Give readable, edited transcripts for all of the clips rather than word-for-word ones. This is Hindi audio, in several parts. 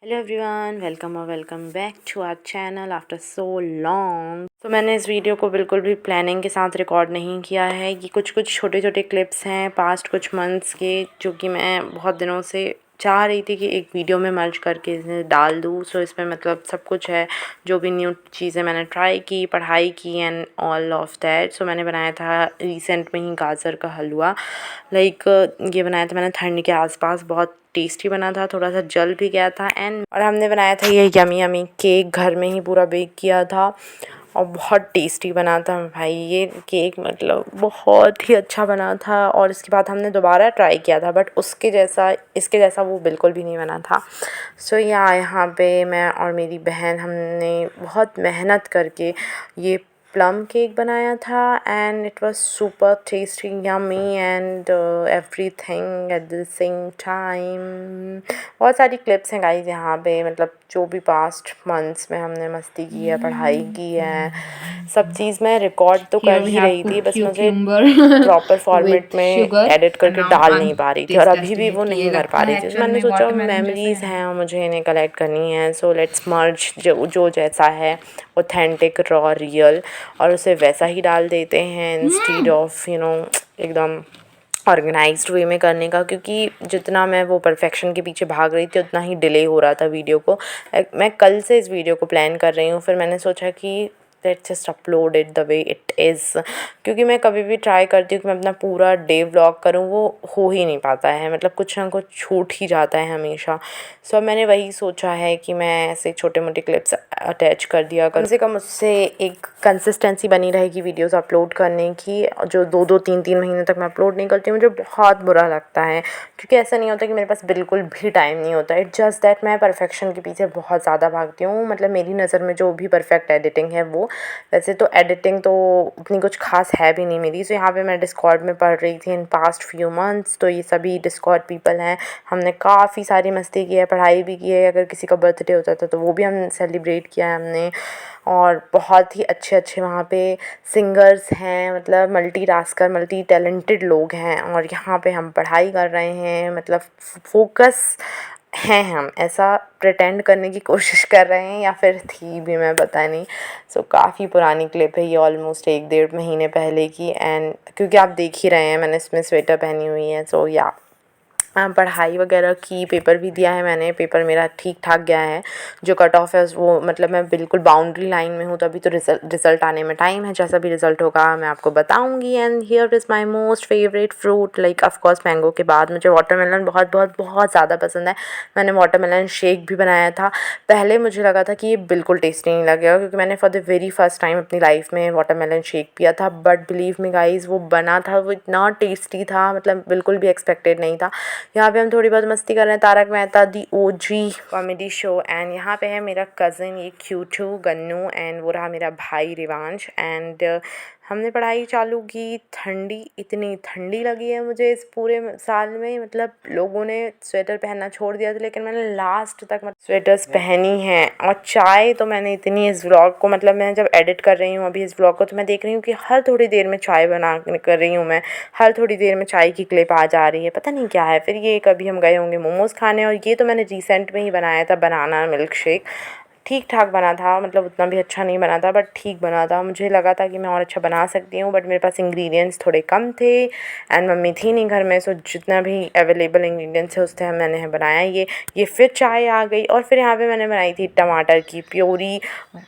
Hello everyone, welcome back to our channel after so long. तो मैंने इस वीडियो को बिल्कुल भी प्लानिंग के साथ रिकॉर्ड नहीं किया है। ये कुछ छोटे छोटे क्लिप्स हैं पास्ट कुछ मंथ्स के, जो कि मैं बहुत दिनों से चाह रही थी कि एक वीडियो में मर्ज करके इसे डाल दूँ। सो इसमें मतलब सब कुछ है, जो भी न्यू चीज़ें मैंने ट्राई की, पढ़ाई की एंड ऑल ऑफ दैट। सो मैंने बनाया था रिसेंट में ही गाजर का हलवा। ये बनाया था मैंने ठंड के आसपास, बहुत टेस्टी बना था, थोड़ा सा जल भी गया था। और हमने बनाया था ये यमी यमी केक, घर में ही पूरा बेक किया था और बहुत टेस्टी बना था भाई। ये केक मतलब बहुत ही अच्छा बना था। और इसके बाद हमने दोबारा ट्राई किया था, बट इसके जैसा वो बिल्कुल भी नहीं बना था। सो यहाँ पे मैं और मेरी बहन हमने बहुत मेहनत करके ये प्लम केक बनाया था and it was super tasty, yummy and everything at the same time. बहुत सारी क्लिप्स हैं गाइस यहाँ पे, मतलब जो भी पास्ट मंथ्स में हमने मस्ती की है, पढ़ाई की है, सब चीज़ मैं रिकॉर्ड तो Here कर we ही have रही थी, बस मुझे cucumber प्रॉपर फॉर्मेट with में sugar, एडिट and करके now डाल नहीं I'm पा रही थी और taste अभी भी testing it वो कि ये नहीं कर पा लगता रही है थी। तो एक्चुअल मैंने में सोचा वाटरमेलन जैसा मेमोरीज़ या हैं और मुझे इन्हें कलेक्ट करनी है। सो लेट्स मर्ज जो जैसा है ऑथेंटिक रॉ रियल, और उसे वैसा ही डाल देते हैं इंस्टीड ऑफ एकदम ऑर्गेनाइज्ड वे में करने का। क्योंकि जितना मैं वो परफेक्शन के पीछे भाग रही थी, उतना ही डिले हो रहा था वीडियो को। मैं कल से इस वीडियो को प्लान कर रही हूँ, फिर मैंने सोचा कि let's just upload it the way it is. क्योंकि मैं कभी भी ट्राई करती हूँ कि मैं अपना पूरा डे व्लॉग करूँ, वो हो ही नहीं पाता है, मतलब कुछ ना कुछ छूट ही जाता है हमेशा। सो मैंने वही सोचा है कि मैं ऐसे छोटे मोटे क्लिप्स अटैच कर दिया, कम से कम उससे एक कंसिस्टेंसी बनी रहेगी वीडियोस अपलोड करने की। जो 2-2 3-3 महीने तक मैं अपलोड नहीं करती हूँ, मुझे बहुत बुरा लगता है। क्योंकि ऐसा नहीं होता कि मेरे पास बिल्कुल भी टाइम नहीं होता, इट्स जस्ट दैट मैं परफेक्शन के पीछे बहुत ज़्यादा भागती हूँ। मतलब मेरी नज़र में जो भी परफेक्ट एडिटिंग है वो, वैसे तो एडिटिंग तो उतनी कुछ खास है भी नहीं मेरी। सो यहाँ पे मैं डिस्कॉर्ड में पढ़ रही थी इन पास्ट फ्यू मंथ्स, तो ये सभी डिस्कॉर्ड पीपल हैं। हमने काफ़ी सारी मस्ती की है, पढ़ाई भी की है, अगर किसी का बर्थडे होता था तो वो भी हम सेलिब्रेट किया है हमने। और बहुत ही अच्छे अच्छे वहाँ पे सिंगर्स हैं, मतलब मल्टी टास्कर मल्टी टैलेंटेड लोग हैं। और यहाँ पे हम पढ़ाई कर रहे हैं, मतलब फोकस हैं, हम ऐसा प्रिटेंड करने की कोशिश कर रहे हैं, या फिर थी भी, मैं पता नहीं। सो काफ़ी पुरानी क्लिप है ये, ऑलमोस्ट 1-1.5 महीने पहले की। एंड क्योंकि आप देख ही रहे हैं मैंने इसमें स्वेटर पहनी हुई है। सो या पढ़ाई वगैरह की, पेपर भी दिया है मैंने, पेपर मेरा ठीक ठाक गया है। जो कट ऑफ है वो, मतलब मैं बिल्कुल बाउंड्री लाइन में हूँ, तो अभी तो रिज़ल्ट आने में टाइम है। जैसा भी रिज़ल्ट होगा मैं आपको बताऊँगी। And here is my most favourite fruit, like of course mango के बाद मुझे वाटरमेलन बहुत बहुत बहुत ज़्यादा पसंद है। मैंने वाटरमेलन शेक भी बनाया था। पहले मुझे लगा था कि ये बिल्कुल टेस्टी नहीं लगेगा, क्योंकि मैंने for the very first time अपनी लाइफ में वाटरमेलन शेक पिया था। बट बिलीव मी गाइज़, वो बना था, वो इतना टेस्टी था, मतलब बिल्कुल भी एक्सपेक्टेड नहीं था। यहाँ पे हम थोड़ी बहुत मस्ती कर रहे हैं, तारक मेहता दी ओजी कॉमेडी शो। एंड यहाँ पे है मेरा कज़न ये क्यूटू गन्नू, एंड वो रहा मेरा भाई रिवांश। एंड हमने पढ़ाई चालू की। ठंडी, इतनी ठंडी लगी है मुझे इस पूरे साल में, मतलब लोगों ने स्वेटर पहनना छोड़ दिया था, लेकिन मैंने लास्ट तक स्वेटर्स पहनी हैं। और चाय तो मैंने इतनी इस व्लॉग को, मतलब मैं जब एडिट कर रही हूँ अभी इस व्लॉग को, तो मैं देख रही हूँ कि हर थोड़ी देर में चाय बना कर रही हूँ मैं, हर थोड़ी देर में चाय की क्लिप आ जा रही है, पता नहीं क्या है। फिर ये कभी हम गए होंगे मोमोज़ खाने, और ये तो मैंने रिसेंट में ही बनाया था, बनाना मिल्क शेक। ठीक ठाक बना था, मतलब उतना भी अच्छा नहीं बना था, बट ठीक बना था। मुझे लगा था कि मैं और अच्छा बना सकती हूँ, बट मेरे पास इंग्रेडिएंट्स थोड़े कम थे एंड मम्मी थी नहीं घर में। सो जितना भी अवेलेबल इंग्रेडिएंट्स है उससे मैंने बनाया ये। फिर चाय आ गई, और फिर यहाँ पे मैंने बनाई थी टमाटर की प्योरी,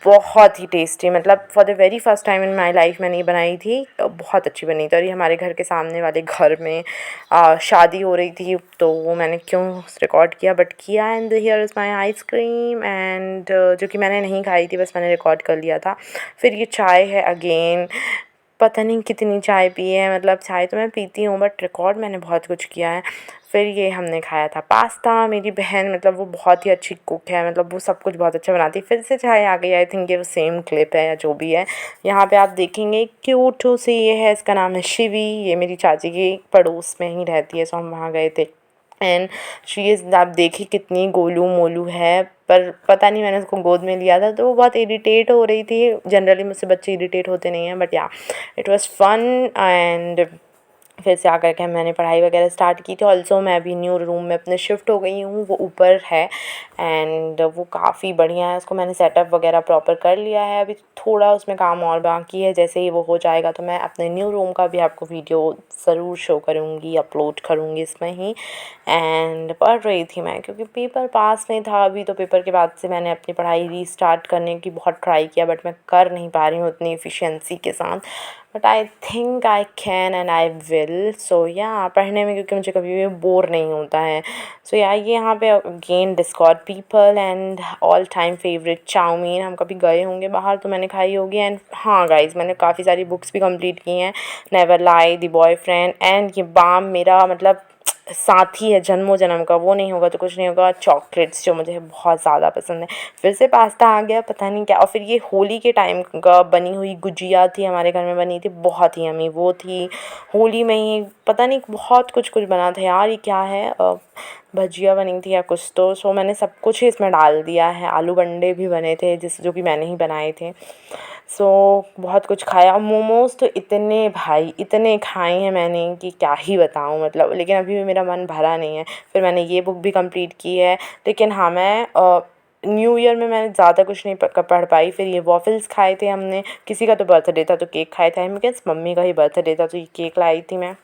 बहुत ही टेस्टी, मतलब for the very first time in my life मैंने ये बनाई थी, बहुत अच्छी बनी थी। और ये हमारे घर के सामने वाले घर में शादी हो रही थी, तो वो मैंने क्यों रिकॉर्ड किया, बट किया। And here is my ice cream, and जो कि मैंने नहीं खाई थी, बस मैंने रिकॉर्ड कर लिया था। फिर ये चाय है अगेन, पता नहीं कितनी चाय पी है, मतलब चाय तो मैं पीती हूँ, बट रिकॉर्ड मैंने बहुत कुछ किया है। फिर ये हमने खाया था पास्ता। मेरी बहन, मतलब वो बहुत ही अच्छी कुक है, मतलब वो सब कुछ बहुत अच्छा बनाती है। फिर से चाय आ गई, आई थिंक ये वो सेम क्लिप है या जो भी है। यहाँ पे आप देखेंगे क्यूट सी ये है, इसका नाम है शिवी, ये मेरी चाची की पड़ोस में ही रहती है, सो हम वहाँ गए थे। एंड शी इज़, आप देखिए कितनी गोलू मोलू है, पर पता नहीं मैंने उसको गोद में लिया था तो वो बहुत इरिटेट हो रही थी। जनरली मुझसे बच्चे इरिटेट होते नहीं हैं, बट या इट वाज फन। एंड फिर से आकर के मैंने पढ़ाई वगैरह स्टार्ट की थी। ऑल्सो मैं अभी न्यू रूम में अपने शिफ्ट हो गई हूँ, वो ऊपर है एंड वो काफ़ी बढ़िया है। उसको मैंने सेटअप वगैरह प्रॉपर कर लिया है, अभी थोड़ा उसमें काम और बाकी है। जैसे ही वो हो जाएगा तो मैं अपने न्यू रूम का भी आपको वीडियो ज़रूर शो करूँगी, अपलोड करूँगी इसमें ही। एंड पढ़ रही थी मैं, क्योंकि पेपर पास में था अभी, तो पेपर के बाद से मैंने अपनी पढ़ाई रीस्टार्ट करने की बहुत ट्राई किया, बट मैं कर नहीं पा रही हूँ उतनी एफिशिएंसी के साथ। But I think I can and I will. So या पढ़ने में क्योंकि मुझे कभी भी बोर नहीं होता है। सो या ये यहाँ पे again Discord people and all time favourite chow mein. हम कभी गए होंगे बाहर तो मैंने खाई होगी। एंड हाँ गाइज, मैंने काफ़ी सारी बुक्स भी कंप्लीट की हैं, never lie, the boyfriend and ये बाम मेरा मतलब साथी है जन्मों जन्म का, वो नहीं होगा तो कुछ नहीं होगा, चॉकलेट्स जो मुझे बहुत ज़्यादा पसंद है। फिर से पास्ता आ गया, पता नहीं क्या। और फिर ये होली के टाइम का बनी हुई गुजिया थी, हमारे घर में बनी थी, बहुत ही यम्मी वो थी। होली में ही पता नहीं बहुत कुछ कुछ बना था यार, ये क्या है, भजिया बनी थी या कुछ तो। सो मैंने सब कुछ ही इसमें डाल दिया है। आलू बंडे भी बने थे जो कि मैंने ही बनाए थे। सो बहुत कुछ खाया। मोमोज़ तो इतने भाई इतने खाए हैं मैंने कि क्या ही बताऊँ मतलब, लेकिन अभी भी मेरा मन भरा नहीं है। फिर मैंने ये बुक भी कंप्लीट की है। लेकिन हाँ, मैं न्यू ईयर में मैंने ज़्यादा कुछ नहीं पढ़ पाई। फिर ये वॉफल्स खाए थे हमने, किसी का तो बर्थडे था तो केक खाया था। आई गेस मम्मी का ही बर्थडे था तो ये केक लाई थी मैं।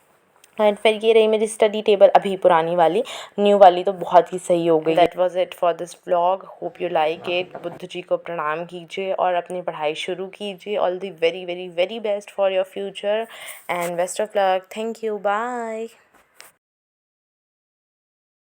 एंड फिर ये रही मेरी स्टडी टेबल, अभी पुरानी वाली। न्यू वाली तो बहुत ही सही हो गई। That was it for this vlog, hope you like it. Buddha ji को प्रणाम कीजिए और अपनी पढ़ाई शुरू कीजिए। All the very very very best for your future and best of luck. Thank you, bye.